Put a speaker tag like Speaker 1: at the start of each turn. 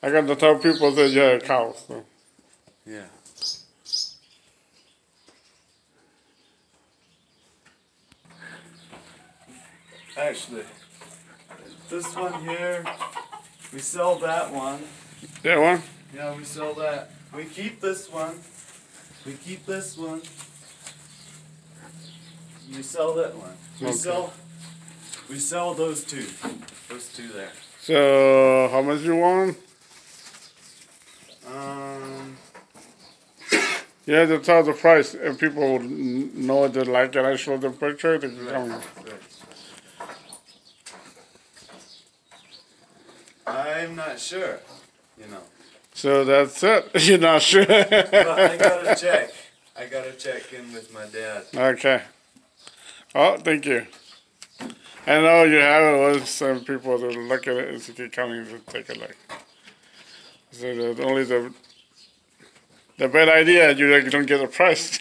Speaker 1: I got to tell people that you have cows. So.
Speaker 2: Yeah. Actually, this one here, we sell that one.
Speaker 1: That one?
Speaker 2: Yeah, we sell that. We keep this one. We keep this one. We sell that one. We sell those two. Those two there.
Speaker 1: So how much you want? You have to tell the price. If people know they like it, I show them picture, they can come.
Speaker 2: Right. I'm not sure, you know.
Speaker 1: So that's it. You're not sure.
Speaker 2: But I gotta check. I gotta check in with my dad.
Speaker 1: Okay. Oh, thank you. I know you have it with some people that look at it and see coming to take a look. So only the bad idea you don't get a price.